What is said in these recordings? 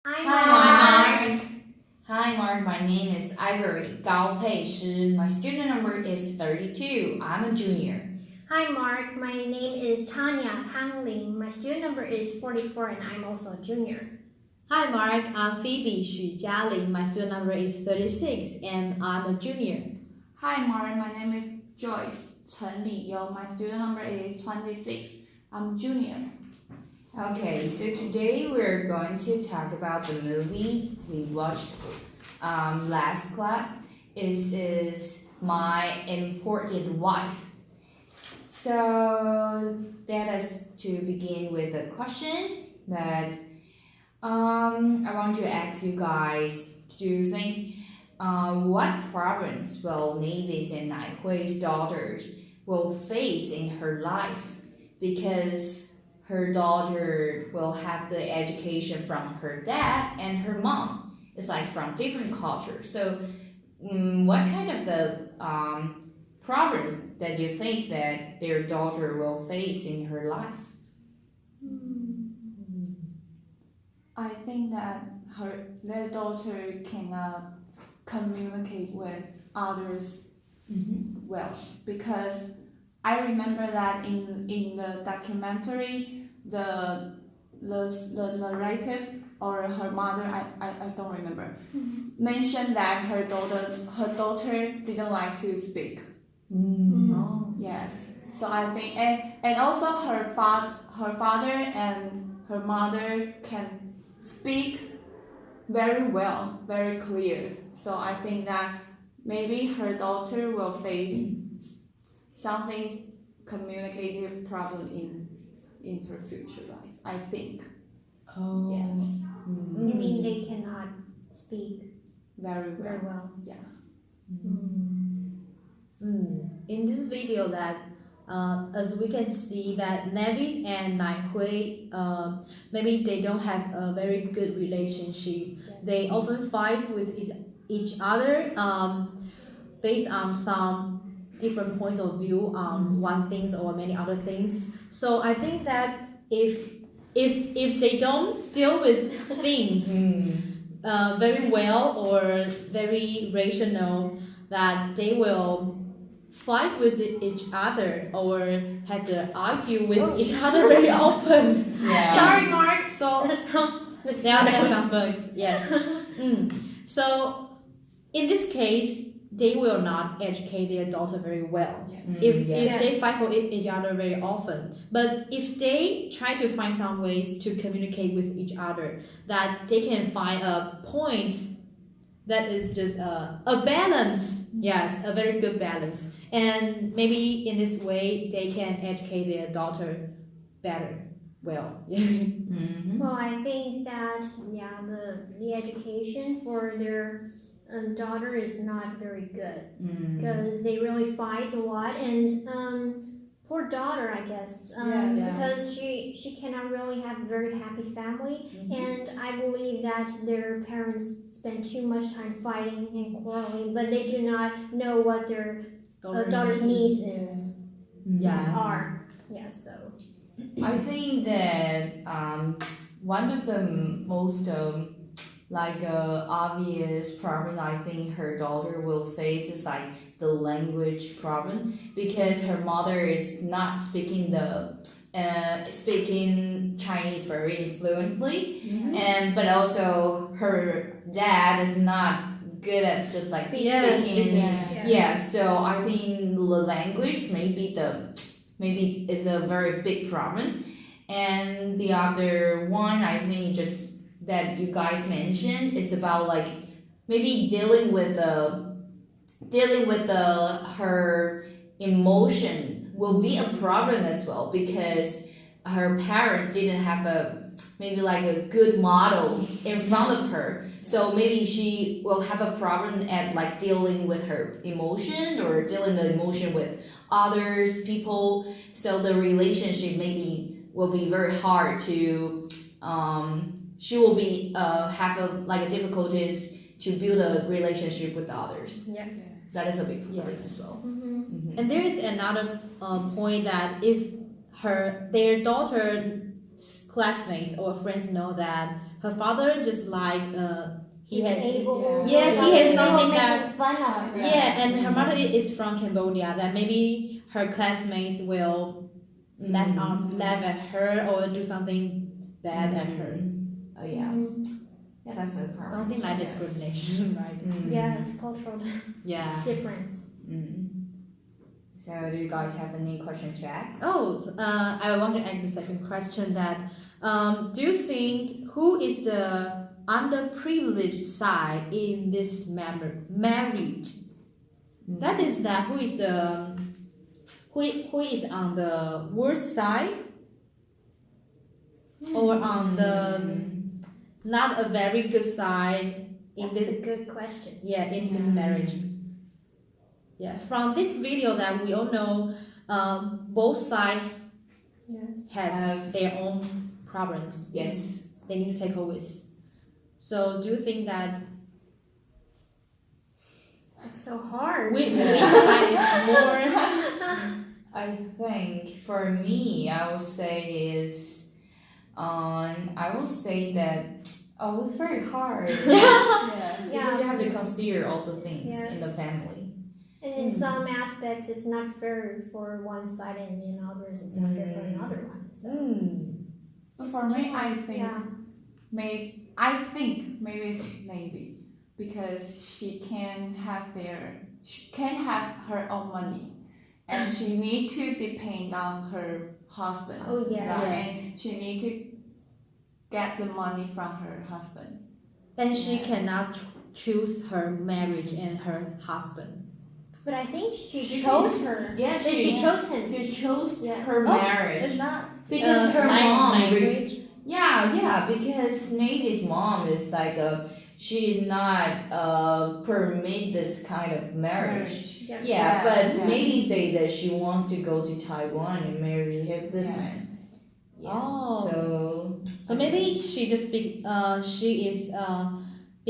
Hi, Hi, Mark. Hi, Mark. My name is Ivory Gao Pei Shi. My student number is 32. I'm a junior. Hi, Mark. My name is Tanya Tang Ling. My student number is 44 and I'm also a junior. Hi Mark, I'm Phoebe Xu Jialing. My student number is 36 and I'm a junior. Hi Mark, my name is Joyce Chen Liyou. My student number is 26. I'm junior. Okay, so today we're going to talk about the movie we watched last class. It is My Imported Wife. So let us to begin with a question that I want to ask you guys. Do you think what problems will Navy's and Naihui's daughters will face in her life? Because her daughter will have the education from her dad and her mom. It's like from different cultures. So, what kind of the problems that you think that their daughter will face in her life? I think that their daughter cannot communicate with others well because I remember that in the documentary the narrative or her mother I don't remember mentioned that her daughter didn't like to speak. Oh. Yes. So I think and also her father and her mother can speak very well, very clear. So I think that maybe her daughter will face something communicative problem in her future life. I think. Oh. Yes. You mean they cannot speak Very well. very well? Yeah. In this video that as we can see that Nevi and Naihui maybe they don't have a very good relationship. They often fight with each other based on some different points of view on one things or many other things. So I think that if they don't deal with things very well or very rational, that they will fight with each other or have to argue with each other very often. Yeah. Sorry, Mark. So There's some yeah, there are some bugs. Yes. So in this case, they will not educate their daughter very well if they fight for each other very often. But if they try to find some ways to communicate with each other, that they can find a point that is just a balance. Yes, a very good balance. And maybe in this way, they can educate their daughter better. Well, Well, I think that the education for their daughter is not very good because they really fight a lot and poor daughter, I guess, because she cannot really have a very happy family, and I believe that their parents spend too much time fighting and quarreling, but they do not know what their daughter's needs are. Yeah, so. I think that one of the most obvious problem I think her daughter will face is like the language problem because her mother is not speaking speaking Chinese very fluently, and but also her dad is not good at just like speaking. Yeah, so I think the language maybe is a very big problem. And the other one I think just that you guys mentioned is about like maybe dealing with her emotion will be a problem as well because her parents didn't have maybe like a good model in front of her, so maybe she will have a problem at like dealing with her emotion or dealing the emotion with others people, so the relationship maybe will be very hard to she will be have a difficulties to build a relationship with others. Yes. That is a big problem as well. And there is another point that if their daughter's classmates or friends know that her father just like he had Disabled. Yeah, he has something that- making fun of her. yeah, and her mother is from Cambodia. That maybe her classmates will laugh at her or do something bad at her. Oh yeah. Yeah, that's a problem. Something like discrimination, right? Yes, cultural Yeah. difference. So do you guys have any questions to ask? Oh, I want to ask the second question that do you think who is the underprivileged side in this marriage? That is that who is the who is on the worst side or on the not a very good side in That's this a good question. in this marriage. Yeah, from this video that we all know, both sides Yes. have their own problems. Yes. They need to tackle with. So do you think that It's so hard. which side is more? I think for me, I would say is, I will say that it's very hard. Yeah. Because you have to consider all the things Yes. in the family. And in some aspects, it's not fair for one side, and in others, it's not fair for another one. So But for me, I think yeah, maybe it's Navy because she can have her own money, and she need to depend on her husband. Oh, yeah. right? Yeah. And she need to get the money from her husband. And she cannot choose her marriage and her husband. but I think she chose her. Yeah, But she chose him. She chose Yes. her It's marriage. not Because her mom language. Yeah, because Navy's mom is like she is not permit this kind of marriage. Yeah. Yeah, Yes, but yes. Navy say that she wants to go to Taiwan and marry this Yeah. man. Yeah. Oh. So So maybe she just she is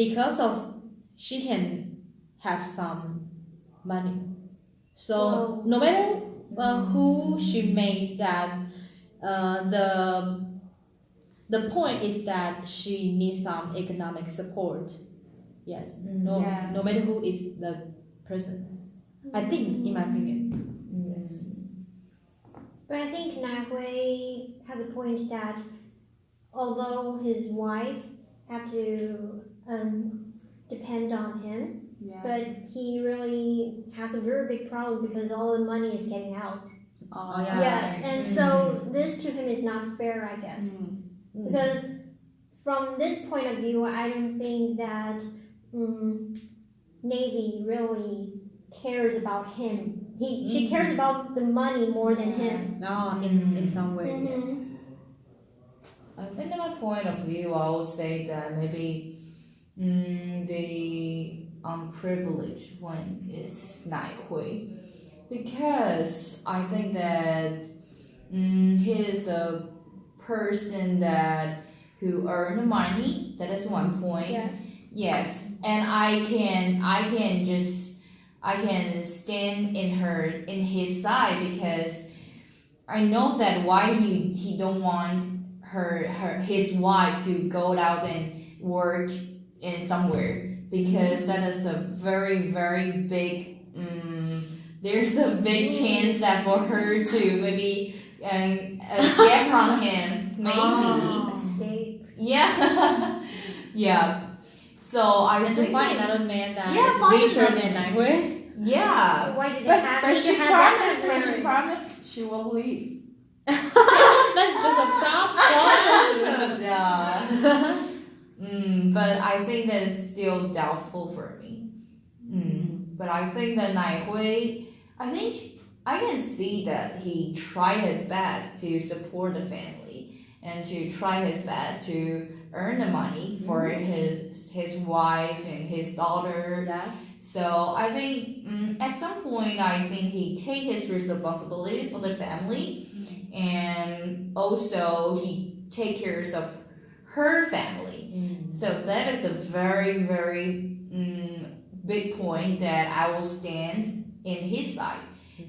because of she can have some money. So Well, no matter who she makes, that the point is that she needs some economic support. Yes. No. Yes. No matter who is the person. I think, in my opinion. yes. But I think Na Hui has a point that although his wife have to depend on him, Yeah. but he really has a very big problem because all the money is getting out. Oh, yeah. Yes, and so this to him is not fair, I guess. Because from this point of view, I don't think that Navy really cares about him. She cares about the money more than him. No, in some way. Mhm. I think in my point of view, I would say that maybe the unprivileged one is Nai Hui, because I think that he is the person that who earn the money. That is one point. Yes. Yes, and I can stand in his side because I know that why he don't want his wife to go out and work in somewhere, because that is a very very big there's a big chance that for her to maybe escape from him, maybe. Escape. Yeah. Yeah. So I And to think find another man that Yeah, is find richer another than man. Nai Hui. yeah. Why did But, it have but to she have that promised. She marriage? promised she will leave. That's just a problem. Yeah. But I think that it's still doubtful for me. But I think that Nai Hui, I can see that he tried his best to support the family and to try his best to earn the money for his wife and his daughter. Yes. So I think at some point I think he take his responsibility for the family, and also he take care of her family. So that is a very very big point that I will stand in his side,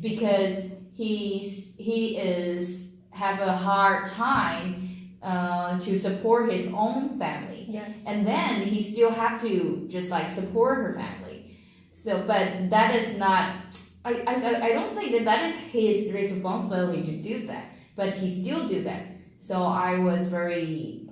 because he is have a hard time to support his own family. Yes. And then he still have to just like support her family. So, but that is not. I don't think that is his responsibility to do that. But he still do that. So I was very.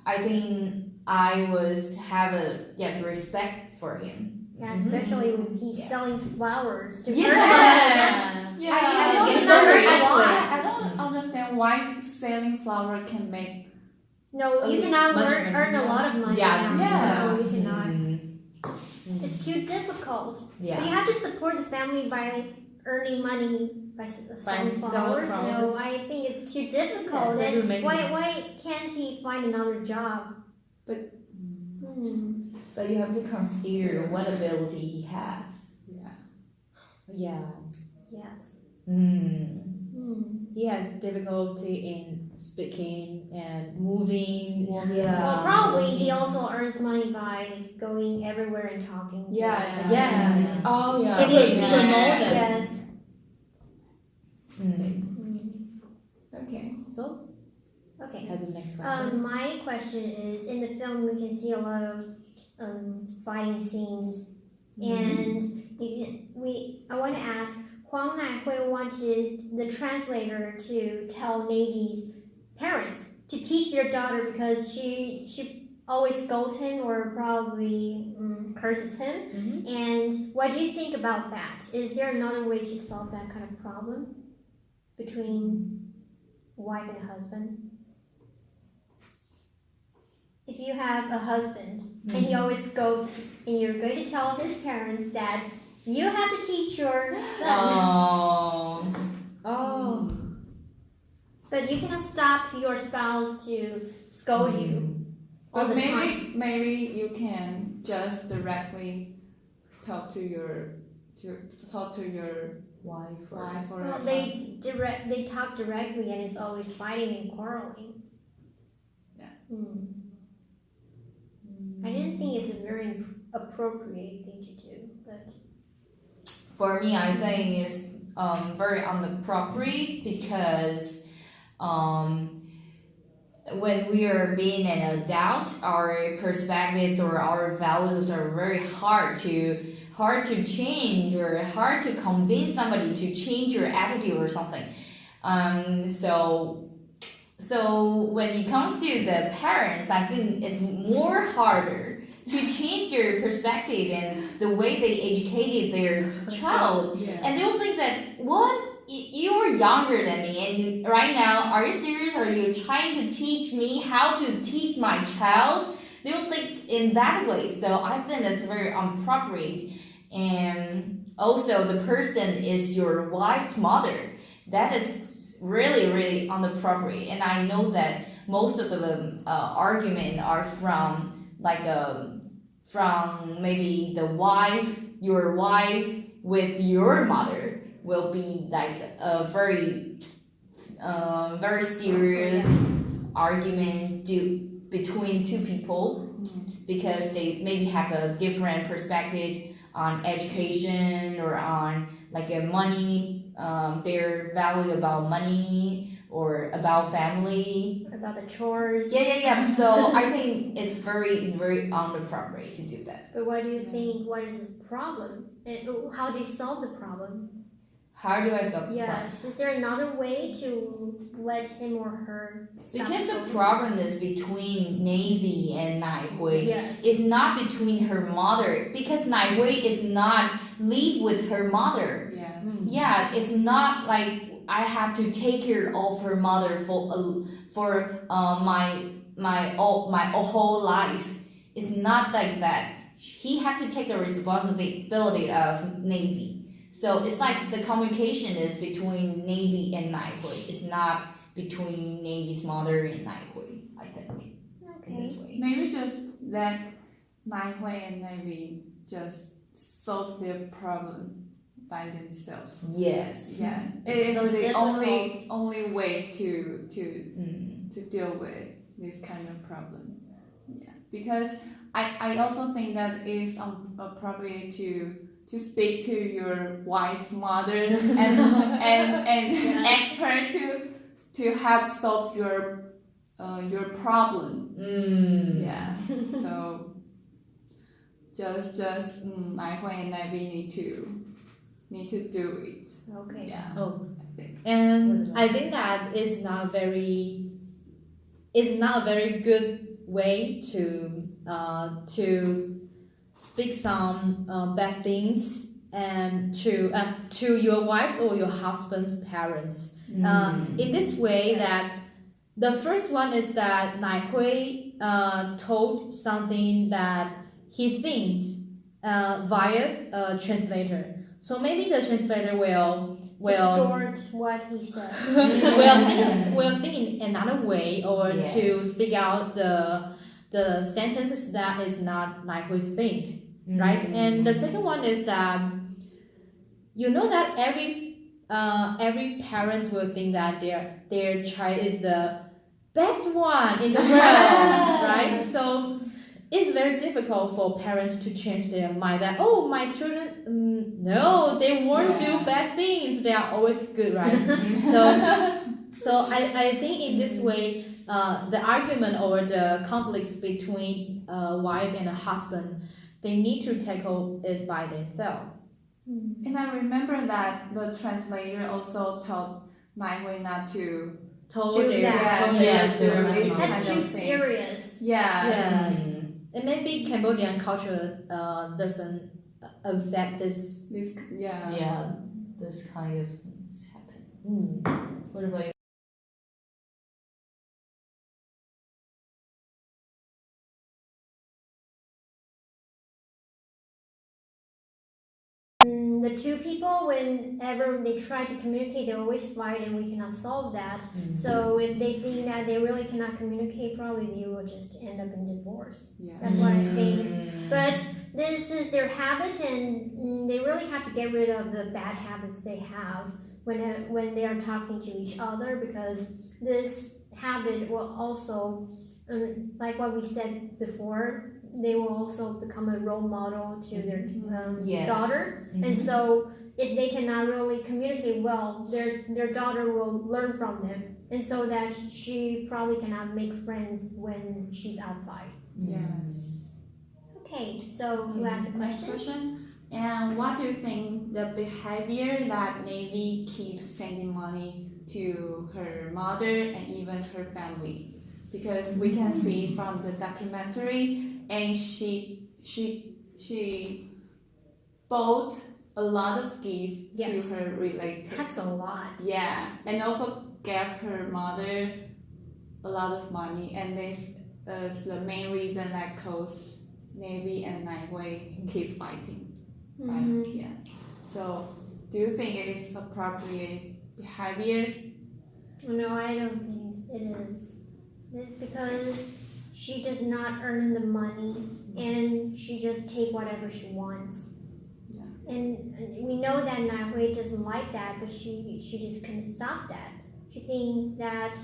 I think I was have a respect for him. Yeah, especially when he's selling flowers to Yeah. her. Yeah, I don't it's understand very why. I don't understand why selling flower can make. No, you cannot Much earn a lot of money. Yeah. now. Yeah. No, you cannot. Mm, It's too difficult. But you yeah. have to support the family by earning money by selling selling flowers. flowers. No, I think it's too difficult. Yes, And maybe. why can't he find another job? But- But you have to consider what ability he has. Yeah. Yes. Mm. He has difficulty in speaking and moving. Yeah. Well, probably he also earns money by going everywhere and talking. to Yeah, Yeah. Oh yeah. Maybe People it's know speech. them. Yes. Mm. Okay. So Okay. that's the next question. My question is, in the film we can see a lot of fighting scenes, and I want to ask, Huang Naihui wanted the translator to tell Navy's parents to teach their daughter because she always scolds him or probably curses him. Mhm. And what do you think about that? Is there another way to solve that kind of problem between a wife and a husband? If you have a husband and he always goes, and you're going to tell his parents that you have to teach your son, Oh. but you cannot stop your spouse to scold you all But the time. maybe you can just directly talk to your Wife. wife or Well, they talk directly, and it's always fighting and quarreling. Yeah. I didn't think it's a very appropriate thing to do, but For me, I think it's very inappropriate because when we are being an adult, our perspectives or our values are very hard to change or hard to convince somebody to change your attitude or something. So when it comes to the parents, I think it's more harder to change their perspective and the way they educated their child. Yeah. And they'll think that, what? You are younger than me, and right now, are you serious? Are you trying to teach me how to teach my child? They don't think in that way. So I think that's very inappropriate. And also, the person is your wife's mother. That is really, really inappropriate. And I know that most of the argument are from from maybe your wife with your mother will be like a very serious argument between two people because they maybe have a different perspective on education or on like a money, their value about money or about family. about the chores. Yeah. So I think it's very, very inappropriate to do that. But what do you think? What is his problem? And how do you solve the problem? How do I solve the problem? Yes. Is there another way to let him or her stop Because the scolding? problem is between Navy and Nai Hui. Yes. It's not between her mother because Nai Hui is not live with her mother. yeah. Yeah, it's not like I have to take care of her mother for my whole life. It's not like that. He had to take the responsibility of Navy. So it's like the communication is between Navy and Nai Hui. It's not between Navy's mother and Nai Hui, I think, in Okay. this way. Maybe just let Nai Hui and Navy just solve their problem by themselves. Yes. Yeah, it is So the difficult. only way to Mm. deal with this kind of problem. Yeah, because I also think that it is appropriate to speak to your wife's mother and Yes. ask her to help solve your your problem. Yeah. So just Naihui and Navy need to do it. Okay. Yeah. Oh. And I think that it's not a very good way to speak some bad things and to your wife's or your husband's parents. In this way, that the first one is that Nai Hui told something that he thinks via a translator. So maybe the translator will distort what he said. will think in another way, or to speak out the sentences that is not Nai Hui's thing, right? And the second one is that you know that every parents will think that their child is the best one in the world, right? So it's very difficult for parents to change their mind that, oh, my children, no, they won't do bad things. They are always good, right? So I think in this way, the argument or the conflicts between a wife and a husband, they need to tackle it by themselves. And I remember that the translator also told Nai Hui not to Do this That's kind too of thing. serious. Yeah. And maybe Cambodian culture doesn't accept this. This this kind of things happen. What about you? The two people, whenever they try to communicate, they always fight, and we cannot solve that. So if they think that they really cannot communicate, probably they will just end up in divorce. That's what I think. But this is their habit, and they really have to get rid of the bad habits they have when they are talking to each other, because this habit will also, like what we said before, they will also become a role model to their daughter. And so if they cannot really communicate well, their daughter will learn from them, and so that she probably cannot make friends when she's outside. Yes. Okay, so you asked a Next question? question. And what do you think the behavior that Navy keeps sending money to her mother and even her family? Because we can see from the documentary, and she bought a lot of gifts to her relatives. That's a lot. Yeah, and also gave her mother a lot of money, and this is the main reason that caused Navy and Nai Hui keep fighting. Right? Yeah. So, do you think it is appropriate behavior? No, I don't think it is. Because she does not earn the money, and she just take whatever she wants. And we know that Nai Hui doesn't like that, but she just couldn't stop that. She thinks that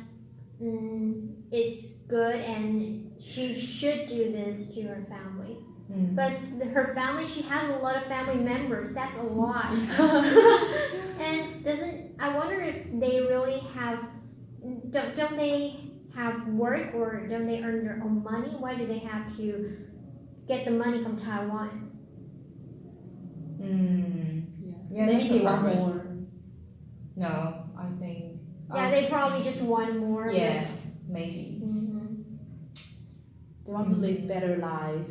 it's good and she should do this to her family. But her family, she has a lot of family members. That's a lot. And I wonder if they really have, don't they have work, or don't they earn their own money? Why do they have to get the money from Taiwan? Yeah, Maybe that's they a want problem. more. No, I think. Yeah, they probably just want more. Yeah, maybe. They want to live better life,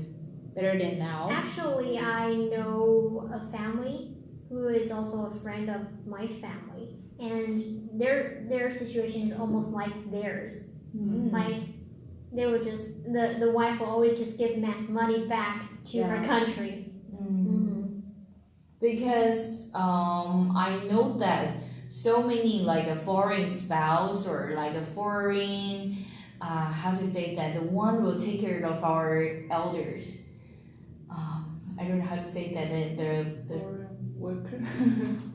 better than now. Actually, I know a family who is also a friend of my family, and their situation is almost like theirs. Like they would just the wife will always just give money back to her country. Because I know that so many like a foreign spouse or like a foreign how to say that, the one will take care of our elders. I don't know how to say that, the worker.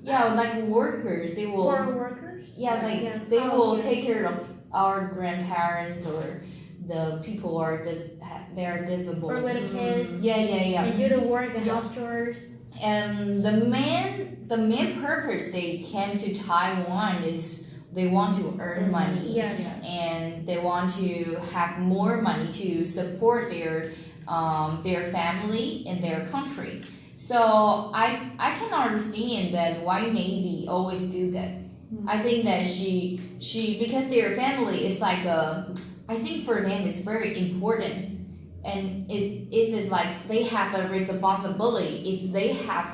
yeah, like workers, they will Foreign workers. they will take care of our grandparents or the people who are they are disabled. Or little kids. Yeah. And do the work, the house chores. And the main purpose they came to Taiwan is they want to earn money. Yes. And they want to have more money to support their family and their country. So I can understand that why Navy always do that. I think that she because their family is like I think for them it's very important, and it is like they have a responsibility. If they have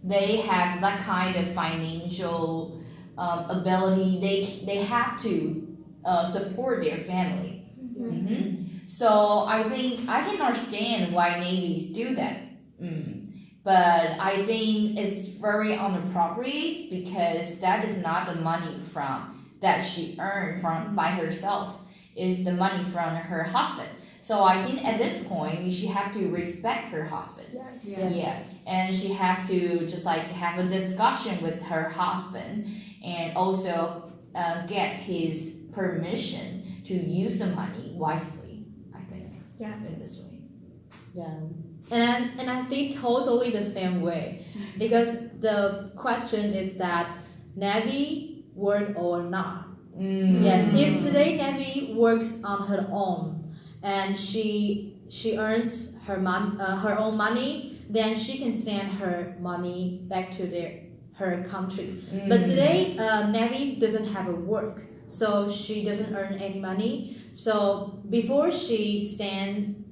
that kind of financial ability, they have to support their family. So I think I can understand why navies do that. But I think it's very inappropriate because that is not the money that she earned by herself. It's the money from her husband. So I think at this point she have to respect her husband. Yes. Yeah, and she have to just like have a discussion with her husband and also get his permission to use the money wisely. I think. Yes. In this way. Yeah. And I think totally the same way, because the question is that Navy work or not. Yes, if today Navy works on her own and she earns her own money, then she can send her money back to her country. But today Navy doesn't have a work, so she doesn't earn any money. So before she send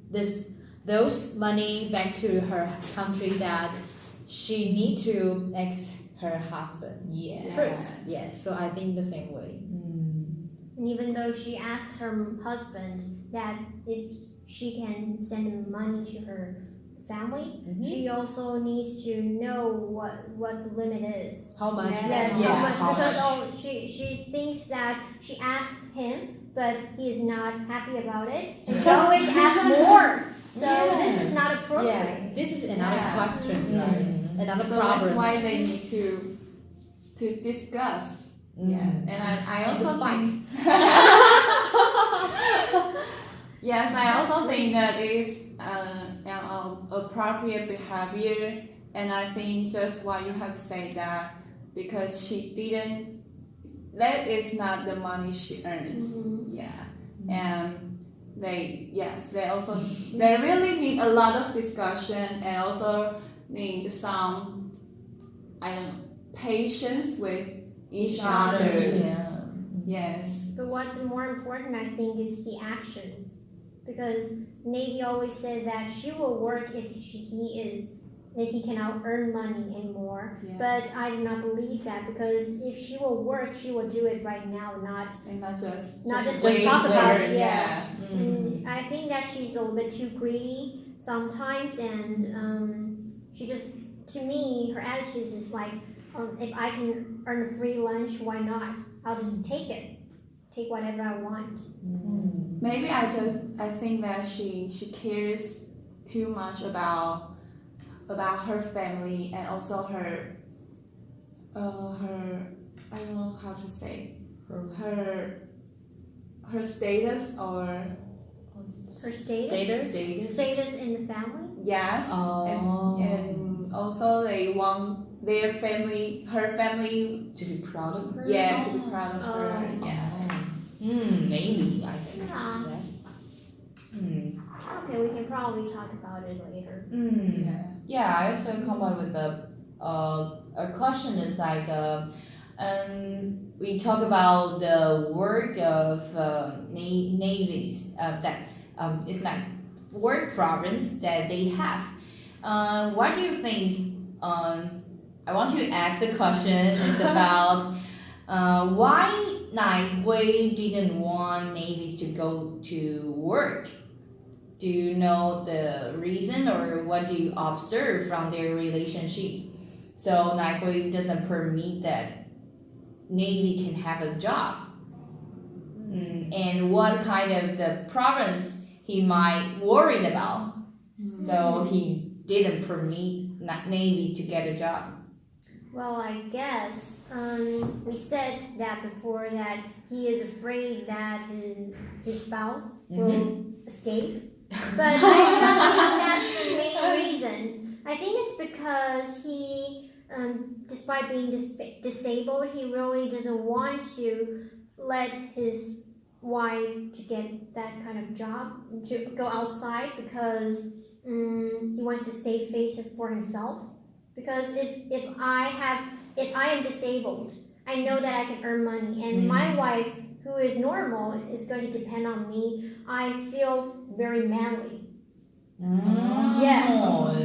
those money back to her country, that she need to ask her husband first. Yes, so I think the same way. And even though she asks her husband that if she can send money to her family, she also needs to know what the limit is. How much? Yes, Yeah, how much? how Because she thinks that she asks him, but he is not happy about it, and she always asks more. So this is not appropriate. Yeah, this is another question, Mm. right? Another So problem. that's why they need to discuss. Yeah, and I also think yes, I also think that is an appropriate behavior, and I think just what you have said, that because she didn't, that is not the money she earns. Yeah, and they also they really need a lot of discussion, and also need some patience with each other. Yeah. Yes. But what's more important, I think, is the actions. Because Navy always said that she will work if he cannot earn money anymore. Yeah. But I do not believe that, because if she will work, she will do it right now, not just to wait talk for about it, it. yeah. And I think that she's a little bit too greedy sometimes, and she just, to me, her attitude is like, if I can earn a free lunch, why not? I'll just take whatever I want. Maybe I think that she cares too much about her family, and also her I don't know how to say her status, or Her status in the family. yes, and also they want her family To be proud of her. to be proud of her. Yeah. Maybe I think. Yeah. Yes. Okay, we can probably talk about it later. Yeah, I also come up with a question is like we talk about the work of navies that it's like work problems that they have. What do you think? I want to ask the question is about why Nai Hui didn't want navies to go to work. Do you know the reason, or what do you observe from their relationship? So Nai Hui doesn't permit that Navy can have a job. And what kind of the problems he might worried about. So he didn't permit Navy to get a job. Well, I guess we said that before, that he is afraid that his spouse will escape. But I don't think that's the main reason. I think it's because he despite being disabled, he really doesn't want to let his wife to get that kind of job to go outside because he wants to save face for himself. Because if I am disabled, I know that I can earn money, and my wife, who is normal, is going to depend on me. I feel very manly. Yes,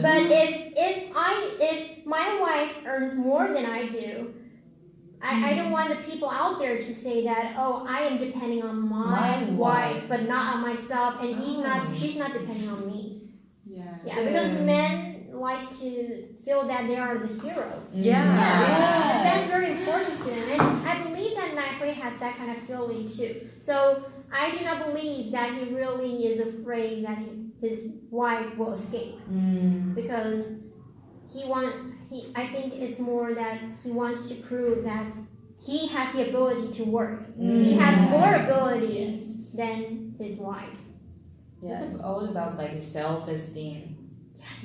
but if my wife earns more than I do, I don't want the people out there to say that, oh, I am depending on my wife, but not on myself, and she's not depending on me. Yeah. Yeah, because men like to feel that they are the hero. Yeah. That's very important to them, and I believe that Naihui has that kind of feeling too. So I do not believe that he really is afraid that his wife will escape because I think it's more that he wants to prove that he has the ability to work. He has more ability than his wife. It's all about like self-esteem. Yes.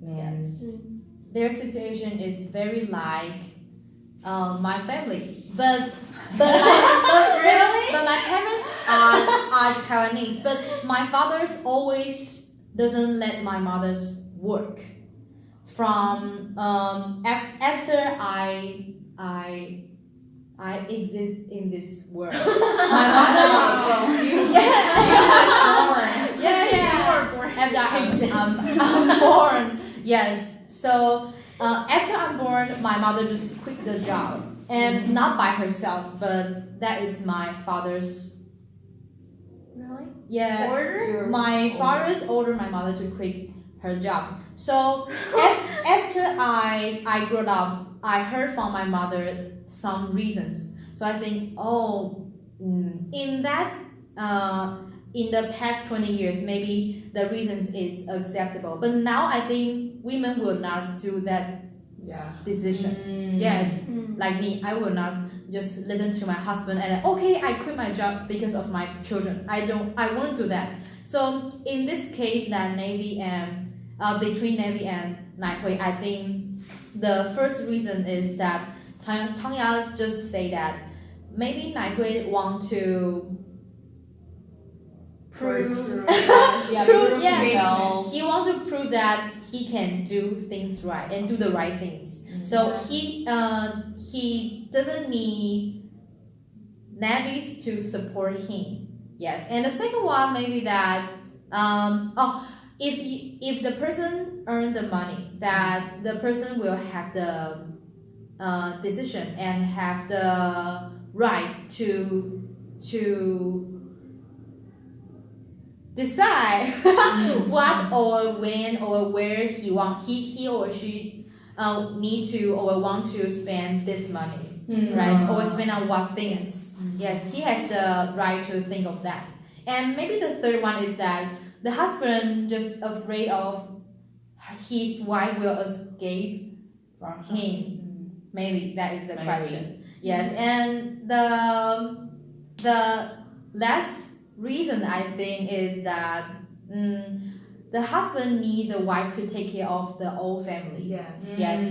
Man. Their situation is very like my family, but my parents are Taiwanese, but my father's always doesn't let my mother's work. From after I exist in this world, my mother after I'm born, yes. So after I'm born, my mother just quit the job, and not by herself, but that is my father's. Really? Yeah. Order? My father's ordered my mother to quit her job. So after I grew up, I heard from my mother some reasons. So I think, in the past 20 years, maybe the reasons is acceptable. But now I think women will not do that decision. Yes, like me, I will not just listen to my husband and okay, I quit my job because of my children. I won't do that. So in this case, that Navy and between Navy and Naihui, I think the first reason is that Tanya just say that maybe Naihui want to prove he want to prove that he can do things right and do the right things. So he doesn't need navies to support him. Yes, and the second one maybe that if the person earn the money, that the person will have the decision and have the right to decide what or when or where he or she need to or want to spend this money, right? Or spend on what things. Yes, he has the right to think of that. And maybe the third one is that the husband just afraid of his wife will escape from him. Maybe that is the question. Yes, and the last reason I think is that the husband need the wife to take care of the whole family. Yes.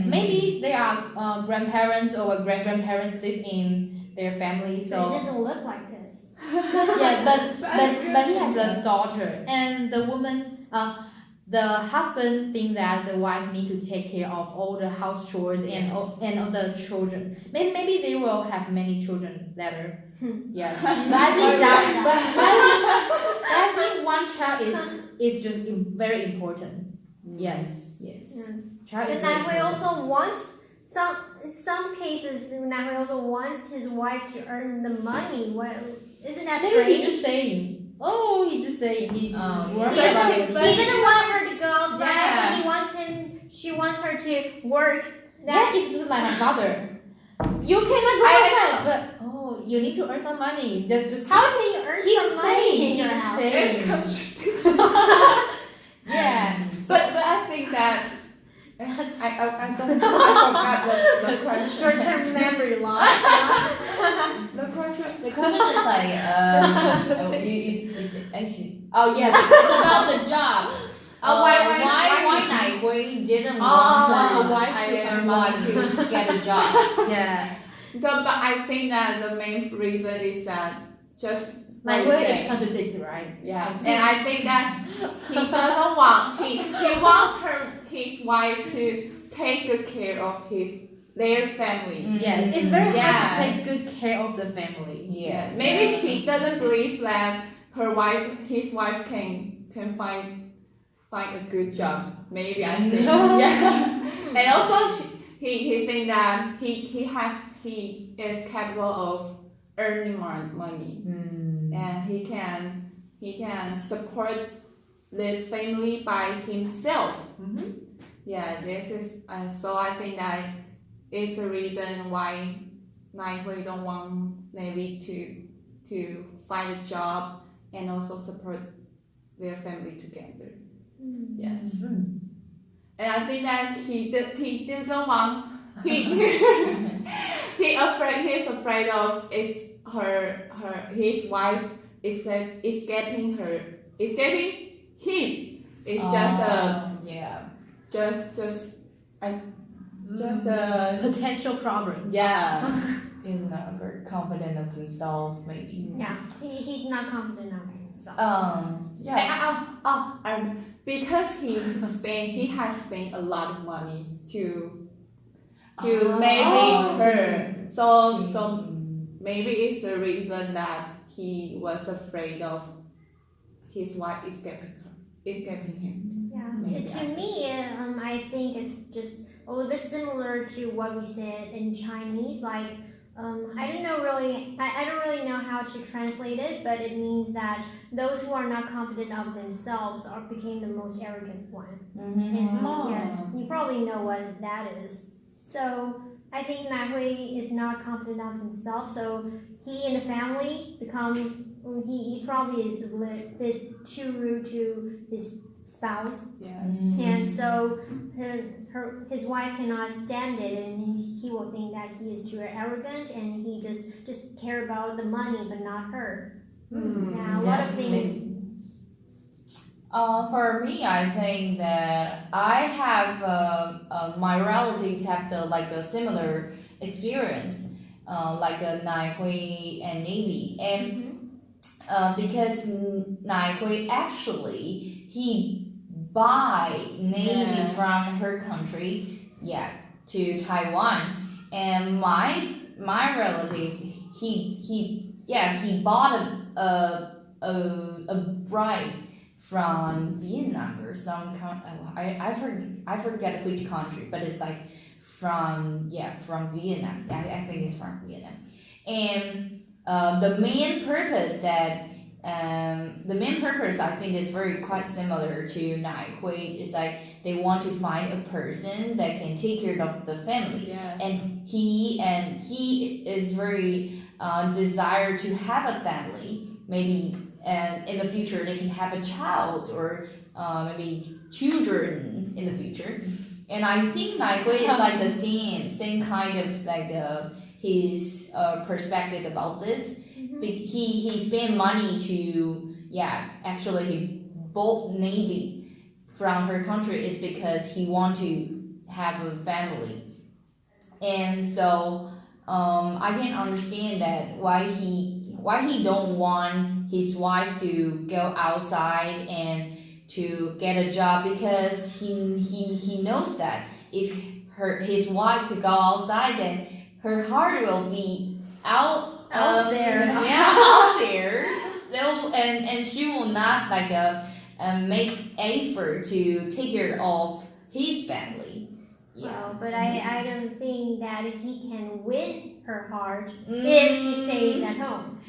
Maybe there are grandparents or great-grandparents live in their family, so it doesn't look like this. Yeah, but he has a daughter, and the woman, the husband think that the wife need to take care of all the house chores and all the children. Maybe they will have many children later. Yes, but I think one child is just very important. Yes. Child is And very Naihui important. also wants in some cases Naihui also wants his wife to earn the money. Well, isn't that Maybe he strange? just saying. Oh, he just saying he just work He about doesn't want her to go outside. But she wants her to work. Yeah, it's just like my father. You cannot go outside, but you need to earn some money. Just How can you earn he some just money saying. in He your just house? saying. Yeah. But I think that I don't know. I forgot the question. Short-term memory loss. The question. The question is like, you actually. Oh yeah, it's about the job. Why Naihui didn't want her a wife to earn Want money. to get a job. Yeah. But I think that the main reason is that just My what you way say. is contradictory, right? Yes, and I think that he doesn't want he wants his wife to take good care of their family. Yeah, it's very hard Yes. to take good care of the family. Yes. Maybe she doesn't believe that his wife can find a good job. Maybe I think. Yeah. And also he think that he is capable of earning more money. And he can support this family by himself. Yeah, this is so I think that is the reason why Nightway don't want Navy to find a job and also support their family together. Yes, and I think that he doesn't want he's afraid of his wife escaping him. It's just a Potential problem. yeah. He's not very confident of himself, maybe. Yeah, he's not confident of himself. Because he has spent a lot of money to Oh. marry her. So maybe it's the reason that he was afraid of his wife escaping him. Yeah, Maybe to me, I think it's just a little bit similar to what we said in Chinese. Like, I don't know really, I don't really know how to translate it, but it means that those who are not confident of themselves became the most arrogant one. And yes, you probably know what that is. So I think Naihui is not confident of himself. So he in the family becomes he probably is a little bit too rude to his spouse, Yes. and so his wife cannot stand it, and he will think that he is too arrogant, and he just care about the money but not her. Yeah, a lot of things. For me, I think that I have my relatives have a similar experience, like a Nai Hui and Navy, and because Nai Hui actually he buy Navy from her country, to Taiwan, and my relative he bought a bride from Vietnam or some I forget which country, but it's like from Vietnam. I think it's from Vietnam, and the main purpose I think is quite similar to Nai Hui. It's like they want to find a person that can take care of the family, Yes. and he is very desire to have a family, maybe. And in the future, they can have a child or maybe children in the future. And I think Nai Hui is like the same kind of his perspective about this. He spent money to actually he bought Navy from her country is because he want to have a family, and so I can understand that why he don't want his wife to go outside and to get a job, because he knows that if his wife to go outside, then her heart will be out there. out there. And she will not make effort to take care of his family. Well, but I don't think that he can win her heart if she stays at home.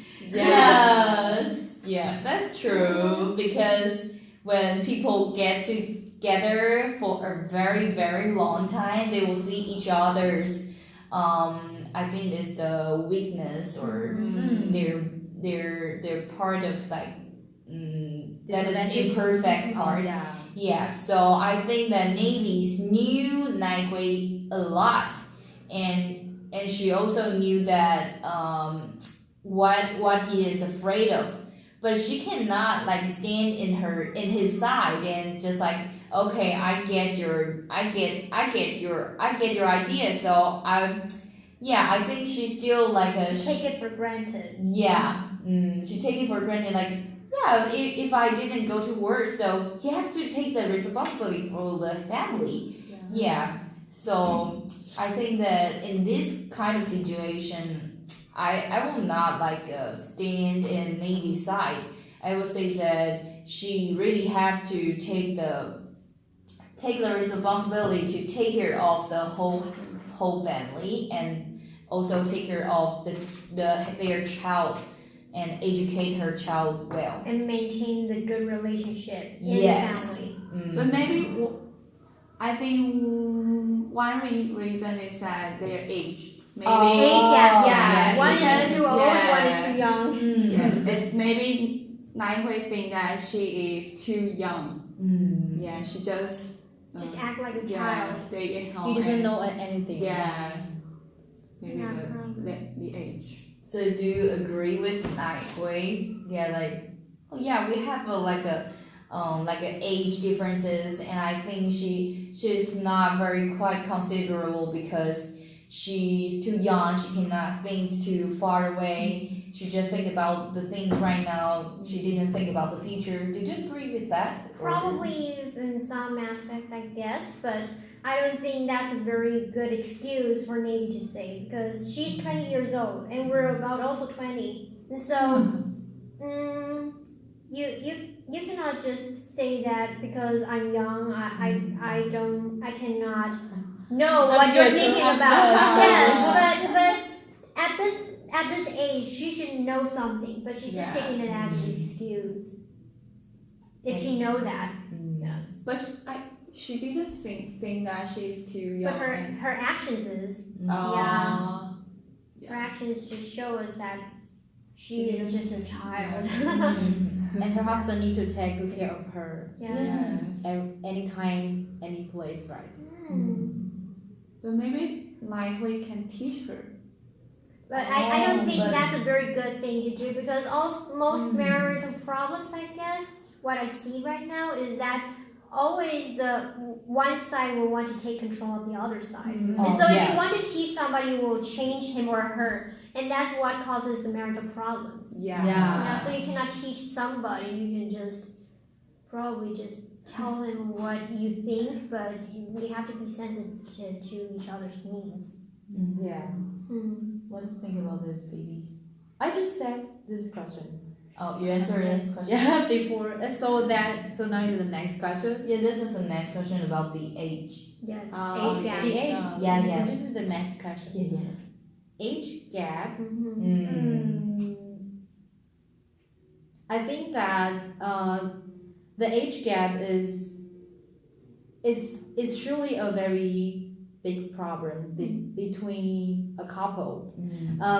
Yes, that's true. Because when people get together for a very, very long time, they will see each other's. I think it's the weakness or their part of that is imperfect part. Yeah, so I think that Navy's knew Nai Hui a lot, and she also knew that what he is afraid of but she cannot like stand in his side and just like, okay, I get your idea. So I think she's still like To take it for granted. she take it for granted. Like, if I didn't go to work, so he has to take the responsibility for the family. So I think that in this kind of situation, I will not like stand in Navy's side. I will say that she really have to take the responsibility to take care of the whole family and also take care of their child and educate her child well. And maintain the good relationship in Yes. the family. But maybe I think one reason is that their age. Maybe Age gap, yeah. One Because- is too old, one is too young. it's maybe Nai think that she is too young. Yeah, she just Act like a yeah, child. stay at home. He doesn't and- know anything. Yeah, maybe Yeah, the age. So do you agree with Nai Hui? Yeah, like we have an age differences, and I think she's not very quite considerable because she's too young. She cannot think too far away. She just think about the things right now. She didn't think about the future. Did you agree with that? Probably in some aspects, I guess, but I don't think that's a very good excuse for Navy to say because she's 20 years old and we're about also 20. And so, you cannot just say that because I'm young. I cannot know what you're thinking about. Yes, but at this age, she should know something, but she's just taking it as an excuse. If she know that, yes. But she didn't think that she's too young. But her actions is Yeah. her actions just show us that she is just a child. And her husband need to take good care of her Yes. anytime, any place, right? But maybe Nai Hui can teach her. But I don't think but- that's a very good thing to do because most marital problems, I guess, what I see right now is that always the one side will want to take control of the other side. And so if you want to teach somebody, you will change him or her. And that's what causes the marital problems. Yeah. So you cannot teach somebody, you can just probably just tell them what you think, but you have to be sensitive to each other's needs. Yeah. What do you think about this, Phoebe? I just said this question. Oh, you answered this question. Yeah, before. So now is the next question. Yeah, this is the next question about the age. Yes, Oh, age gap. The age. Yeah, So yeah. this is the next question. Age gap. I think that the age gap is truly a very big problem between a couple.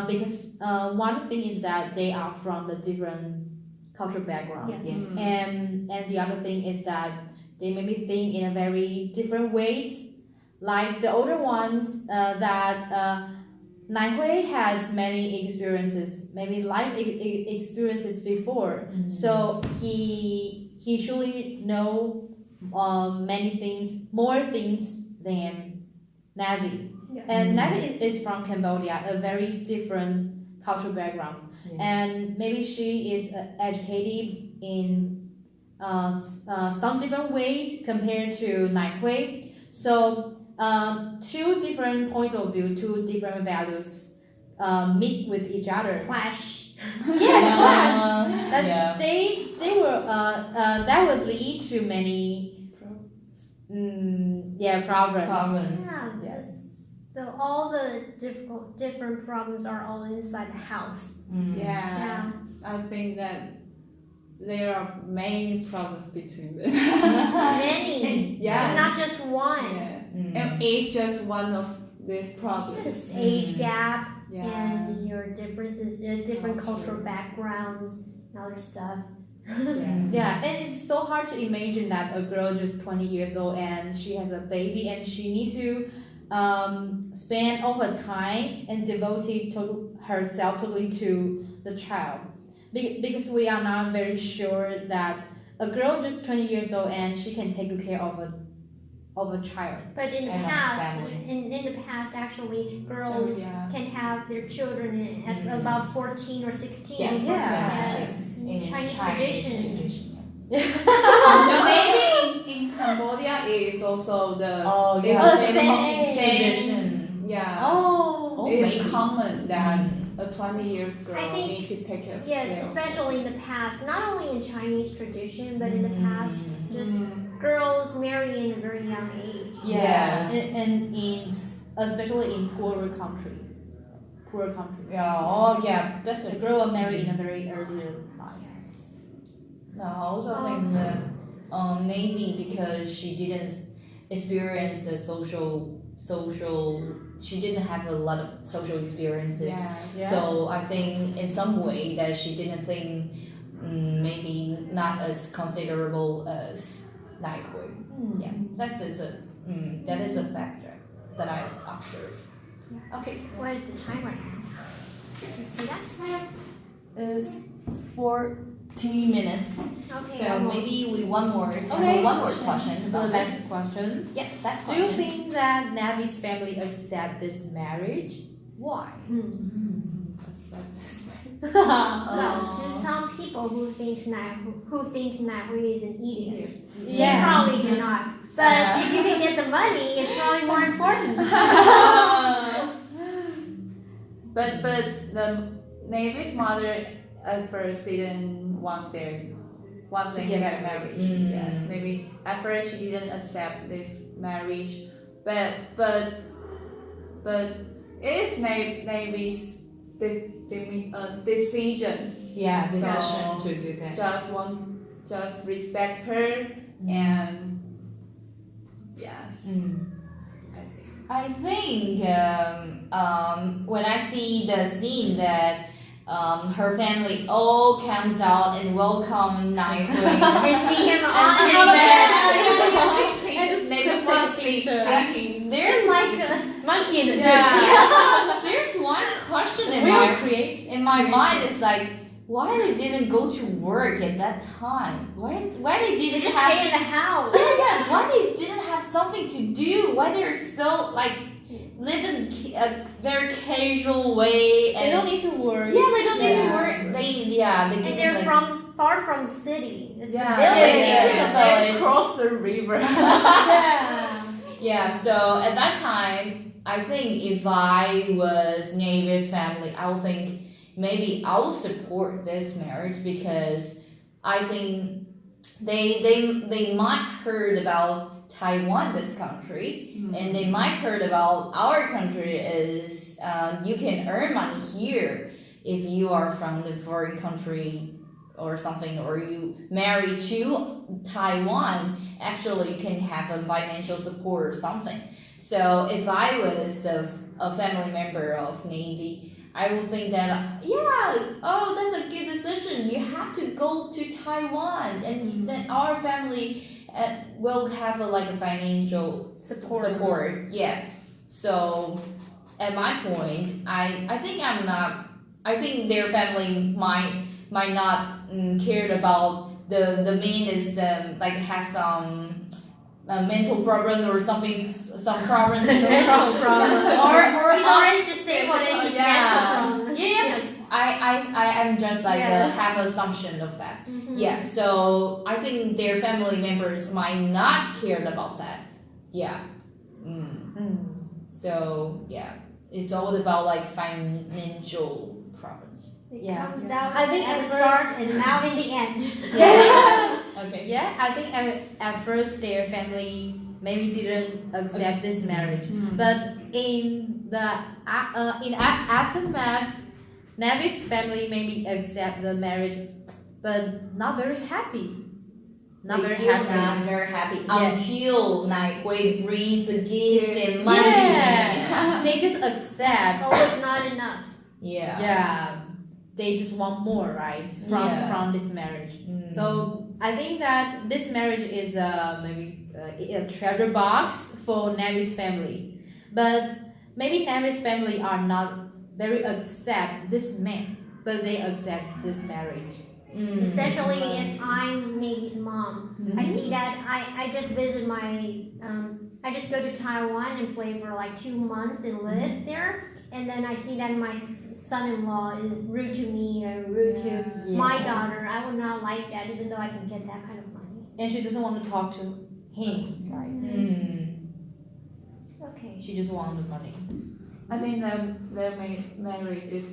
Because one thing is that they are from a different cultural background. Yes. And the other thing is that they maybe think in a very different ways. Like the older ones, that Nai Hui has many experiences, maybe life experiences before. So he surely know many things, more things than Navi. Yeah. And Navi is from Cambodia, a very different cultural background. And maybe she is educated in some different ways compared to Nai Hui. So two different points of view, two different values meet with each other. Clash. Clash. They will that would lead to many problems. Yeah. Yes. All the different problems are all inside the house. Yeah. I think that there are many problems between them. Many. Yeah. Not just one. And age just one of these problems. Yes, age gap Yeah. and your differences, different cultural backgrounds and other stuff. Yeah, and it's so hard to imagine that a girl just 20 years old and she has a baby and she needs to spend all her time and devote herself totally to the child. because we are not very sure that a girl just 20 years old and she can take good care of a child. But in the And a past, family. in the past, actually, girls Yeah. can have their children at about 14 or 16. Yeah, Yes. in Chinese Chinese tradition. But maybe in Cambodia it is also the Oh, it's yeah. the same. Tradition. Yeah. Oh, Oh, It's maybe. common that a 20 years girl I think- need to take care of Yes, their- especially in the past, not only in Chinese tradition, but in the past, just Mm. girls marry in a very young age. yeah, Yes. and especially in poorer country. Yeah, oh yeah, that's The a girl will marry in a very earlier life. No, I also think that maybe because she didn't experience the social, she didn't have a lot of social experiences. Yes. Yeah. So I think in some way that she didn't think maybe not as considerable as Nai Hui. Yeah, that is a factor that I observe. Okay, What is the time right now? Can you see that? it's 40 minutes. Okay. So almost. maybe we one more question. The next question. Yeah, that's Do you think that Navi's family accept this marriage? Why? Well, to some people who think Naihui is an idiot, Yeah. they probably do not. But if you can get the money, it's probably more important. But the Navy's mother at first didn't want them to get married. Yes, maybe at first she didn't accept this marriage, but it is Navy's decision. Yeah, So- decision to do that. Just respect her and yes, I think. I think when I see the scene that her family all comes out and welcome Nai Hui. And see him on see the that. I just made a picture. There's like a monkey in the Yeah. There's one question in Will my create. in my mind. It's like, why they didn't go to work at that time? Why they didn't Just have? stay in the house. Yeah. Why they didn't have something to do? Why they're so like living a very casual way and They don't need to work. yeah, they don't need to Yeah. work. They And can they're like, far from the city. It's Yeah, a village. yeah. They cross the river. Yeah. yeah. So at that time, I think if I was Navy's family, I would think maybe I will support this marriage because I think they might heard about Taiwan, this country, and they might heard about our country is you can earn money here if you are from the foreign country or something, or you marry to Taiwan, actually you can have a financial support or something. So if I was a family member of Navy, I would think that that's a good decision. You have to go to Taiwan, and then our family will have a financial support. Yeah. So at my point, I think I'm not. I think their family might not cared about the man is have some mental problem or something, some problems. Mental problems. or He's already just saying what it is. Yeah. Mental problems. Yeah. I am just Yes. have assumption of that. Mhm. Yeah, so I think their family members might not care about that. Yeah. So yeah, it's all about financial problems. It Yeah. comes out I think at at the first- start and now in the end. Yeah. Okay. Yeah, I think at first their family maybe didn't accept this marriage, but in the aftermath, Navi's family maybe accept the marriage, but not very happy. Not They very still happy. not very happy Yes. until Nai Hui brings the gifts and money to Yeah, them. they just accept. Always not enough. Yeah. Yeah, they just want more, right? From this marriage. So I think that this marriage is maybe a treasure box for Navi's family, but maybe Navi's family are not very accept this man. but they accept this marriage. Especially if I'm Navy's mom. I see that I just visit my I just go to Taiwan and play for like 2 months and live there, and then I see that my son-in-law is rude to me or rude to my daughter. I would not like that, even though I can get that kind of money. And she doesn't want to talk to him, right? Okay. She just wants the money. I think that their marriage is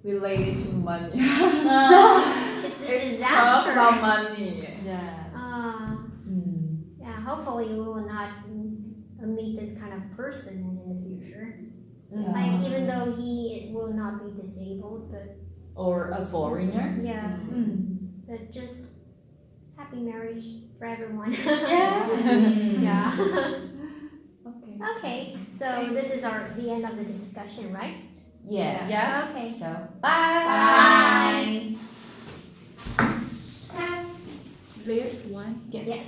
related to money. It's a It's disaster. about money. Yeah. Yeah. Hopefully, we will not meet this kind of person in the future. Like even though he will not be disabled, but Or a foreigner. yeah, but just happy marriage for everyone. Yeah. Okay. Okay, so this is the end of the discussion, right? Yes. Yeah. Okay. So bye. Bye. This one. Yes. Yes.